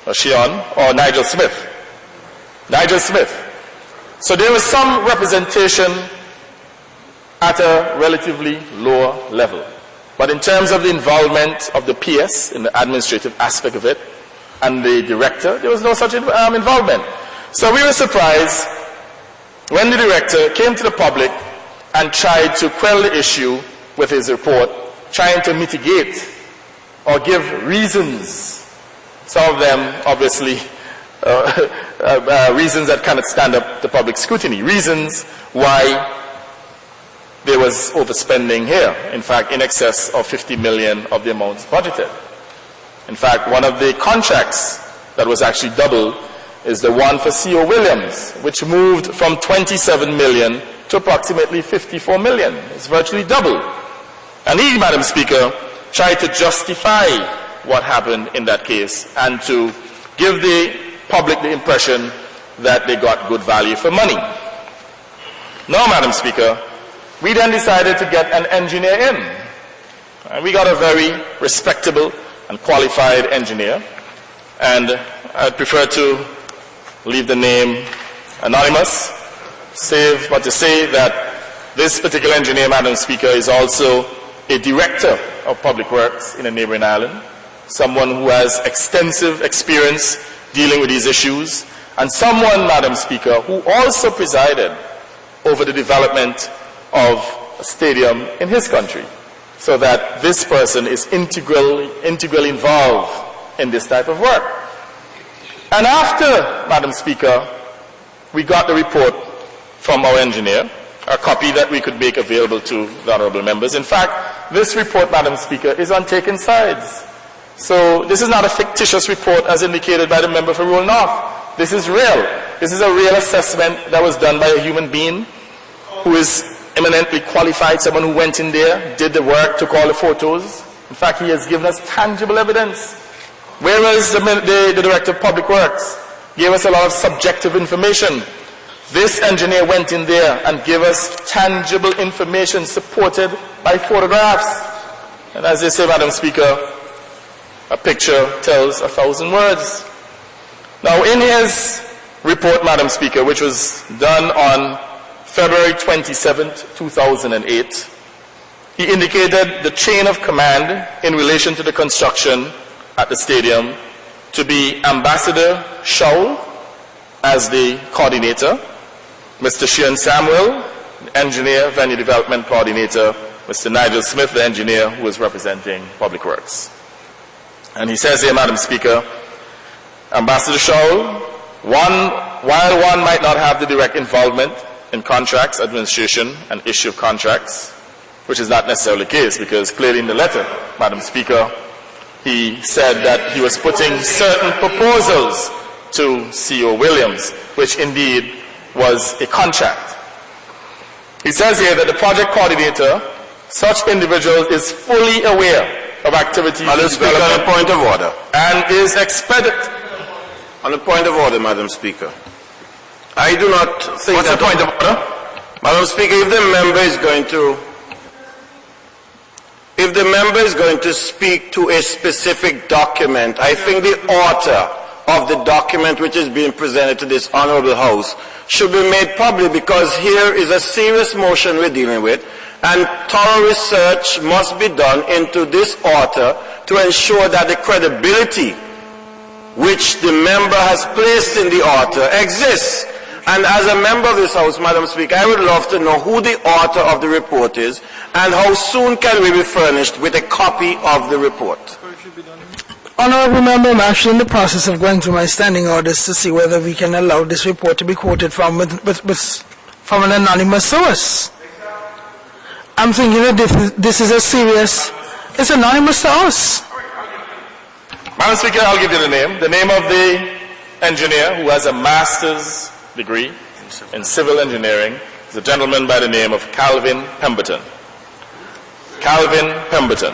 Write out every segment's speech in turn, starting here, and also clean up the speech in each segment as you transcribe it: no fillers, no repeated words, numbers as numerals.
or Shion, or Nigel Smith. Nigel Smith. So there was some representation at a relatively lower level. But in terms of the involvement of the PS in the administrative aspect of it, and the director, there was no such involvement. So we were surprised when the director came to the public and tried to quell the issue with his report, trying to mitigate or give reasons, some of them obviously reasons that cannot stand up to public scrutiny, reasons why there was overspending here, in fact in excess of 50 million of the amounts budgeted. In fact, one of the contracts that was actually doubled is the one for C.O. Williams, which moved from 27 million to approximately 54 million. It's virtually double. And he, Madam Speaker, tried to justify what happened in that case and to give the public the impression that they got good value for money. Now, Madam Speaker, we then decided to get an engineer in. And we got a very respectable and qualified engineer. And I'd prefer to leave the name anonymous, but to say that this particular engineer, Madam Speaker, is also a director of public works in a neighboring island, someone who has extensive experience dealing with these issues, and someone, Madam Speaker, who also presided over the development of a stadium in his country, so that this person is integrally involved in this type of work. And after, Madam Speaker, we got the report from our engineer, a copy that we could make available to the honorable members. In fact, this report, Madam Speaker, is on taken sides. So this is not a fictitious report as indicated by the member for Rural North. This is real. This is a real assessment that was done by a human being who is eminently qualified, someone who went in there, did the work, took all the photos. In fact, he has given us tangible evidence. Whereas the Director of Public Works gave us a lot of subjective information. This engineer went in there and gave us tangible information supported by photographs. And as they say, Madam Speaker, a picture tells 1,000 words. Now, in his report, Madam Speaker, which was done on February 27th, 2008, he indicated the chain of command in relation to the construction at the stadium to be Ambassador Shaul as the coordinator, Mr. Shion Samuel, the engineer, venue development coordinator, Mr. Nigel Smith, the engineer who is representing Public Works. And he says here, Madam Speaker, Ambassador Shaul, while one might not have the direct involvement in contracts, administration, and issue of contracts, which is not necessarily the case, because clearly in the letter, Madam Speaker, he said that he was putting certain proposals to C.O. Williams, which indeed was a contract. He says here that the project coordinator, such individual, is fully aware of activities Madam Speaker, on a point of order. And is expected. On a point of order, Madam Speaker. I do not think What's that... the point of order? Madam Speaker, if the member is going to speak to a specific document, I think the author of the document which is being presented to this honorable House should be made public, because here is a serious motion we're dealing with, and thorough research must be done into this author to ensure that the credibility which the member has placed in the author exists. And as a member of this House, Madam Speaker, I would love to know who the author of the report is and how soon can we be furnished with a copy of the report. Honourable Member, I'm actually in the process of going through my standing orders to see whether we can allow this report to be quoted from from an anonymous source. I'm thinking that this is a serious, it's anonymous to us. Madam Speaker, I'll give you the name. The name of the engineer who has a master's degree in civil engineering is a gentleman by the name of Calvin Pemberton. Calvin Pemberton.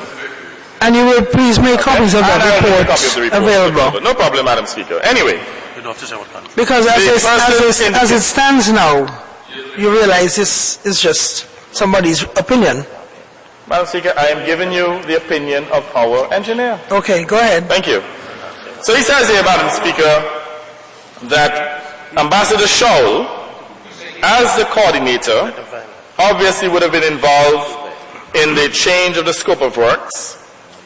And you will please make copies of that report available. No problem, Madam Speaker. Anyway. Because as it stands now, you realize this is just somebody's opinion. Madam Speaker, I am giving you the opinion of our engineer. Okay, go ahead. Thank you. So he says here, Madam Speaker, that Ambassador Shaul, as the coordinator, obviously would have been involved in the change of the scope of works,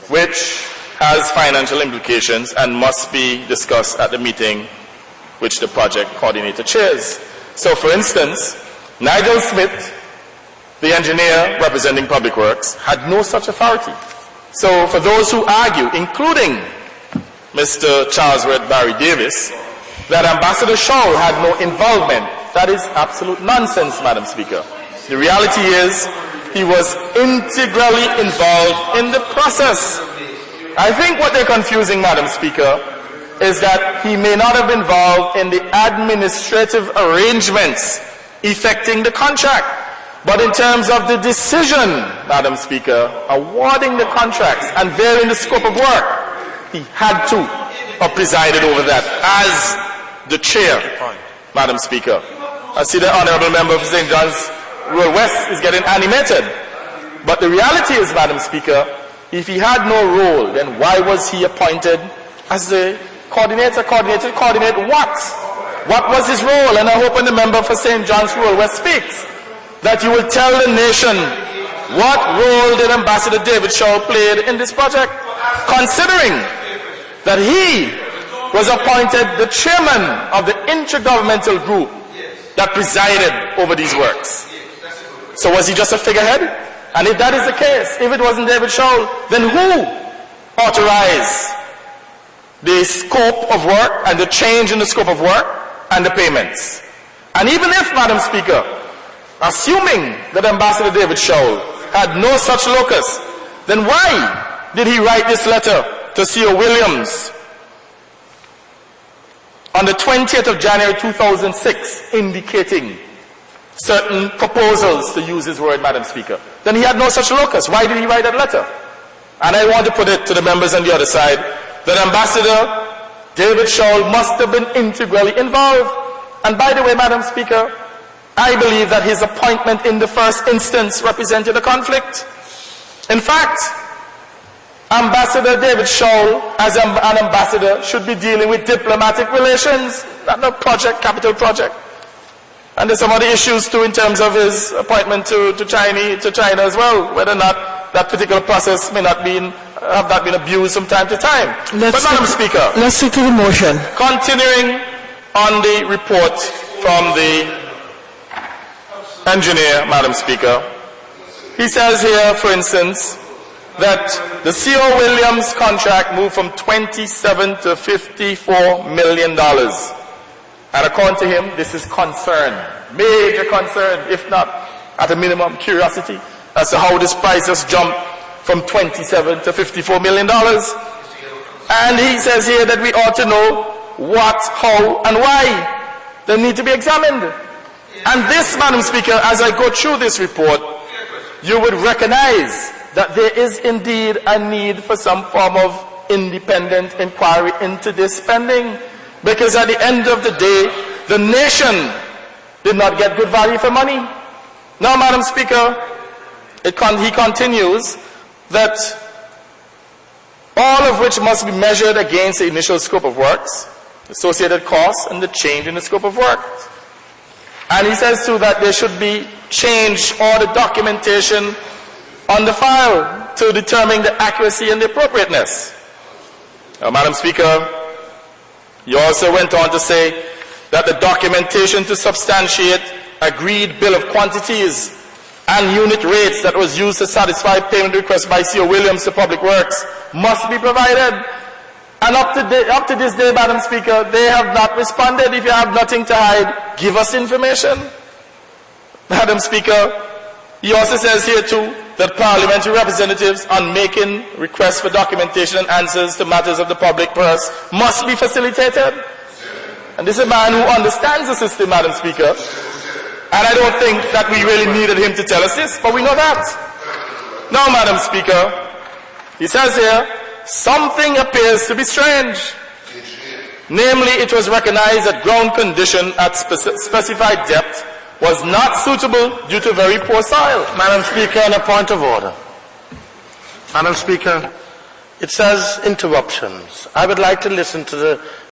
which has financial implications and must be discussed at the meeting which the project coordinator chairs. So, for instance, Nigel Smith, the engineer representing Public Works, had no such authority. So, for those who argue, including Mr. Charles Red Barry Davis, that Ambassador Shaul had no involvement, that is absolute nonsense, Madam Speaker. The reality is, he was integrally involved in the process. I think what they're confusing, Madam Speaker, is that he may not have been involved in the administrative arrangements effecting the contract. But in terms of the decision, Madam Speaker, awarding the contracts and varying the scope of work, he had to have presided over that as the chair, Madam Speaker. I see the Honourable Member for St. John's Rural West is getting animated. But the reality is, Madam Speaker, if he had no role, then why was he appointed as the coordinator? Coordinate what? What was his role? And I hope when the member for St. John's Rural West speaks, that you will tell the nation what role did Ambassador David Shaul played in this project, considering that he was appointed the chairman of the intergovernmental group that presided over these works. So was he just a figurehead? And if that is the case, if it wasn't David Shaul, then who authorized the scope of work and the change in the scope of work and the payments? And even if, Madam Speaker, assuming that Ambassador David Shaul had no such locus, then why did he write this letter to C.O. Williams on the 20th of January 2006 indicating certain proposals, to use his word, Madam Speaker? Then he had no such locus. Why did he write that letter? And I want to put it to the members on the other side that Ambassador David Shaul must have been integrally involved. And by the way, Madam Speaker, I believe that his appointment in the first instance represented a conflict. In fact, Ambassador David Shaul, as an ambassador, should be dealing with diplomatic relations, not a project, capital project. And there's some other issues too in terms of his appointment to China as well, whether or not that particular process may not have not been abused from time to time. But Madam Speaker, let's stick to the motion. Continuing on the report from the engineer, Madam Speaker, he says here, for instance, that the C.O. Williams contract moved from $27 to $54 million. And according to him, this is concern, major concern, if not at a minimum curiosity, as to how this price has jumped from $27 to $54 million. And he says here that we ought to know what, how, and why they need to be examined. And this, Madam Speaker, as I go through this report, you would recognize that there is indeed a need for some form of independent inquiry into this spending. Because at the end of the day, the nation did not get good value for money. Now, Madam Speaker, he continues that all of which must be measured against the initial scope of works, associated costs, and the change in the scope of work. And he says too that there should be change or the documentation on the file to determine the accuracy and the appropriateness. Now, Madam Speaker, he also went on to say that the documentation to substantiate agreed bill of quantities and unit rates that was used to satisfy payment requests by C.O. Williams to Public Works must be provided. And up to this day, Madam Speaker, they have not responded. If you have nothing to hide, give us information. Madam Speaker, he also says here too that parliamentary representatives on making requests for documentation and answers to matters of the public purse must be facilitated. And this is a man who understands the system, Madam Speaker. And I don't think that we really needed him to tell us this, but we know that. Now, Madam Speaker, he says here, something appears to be strange. Namely, it was recognized that ground condition at specified depth was not suitable due to very poor soil. Madam Speaker, on a point of order. Madam Speaker, It says interruptions. I would like to listen to the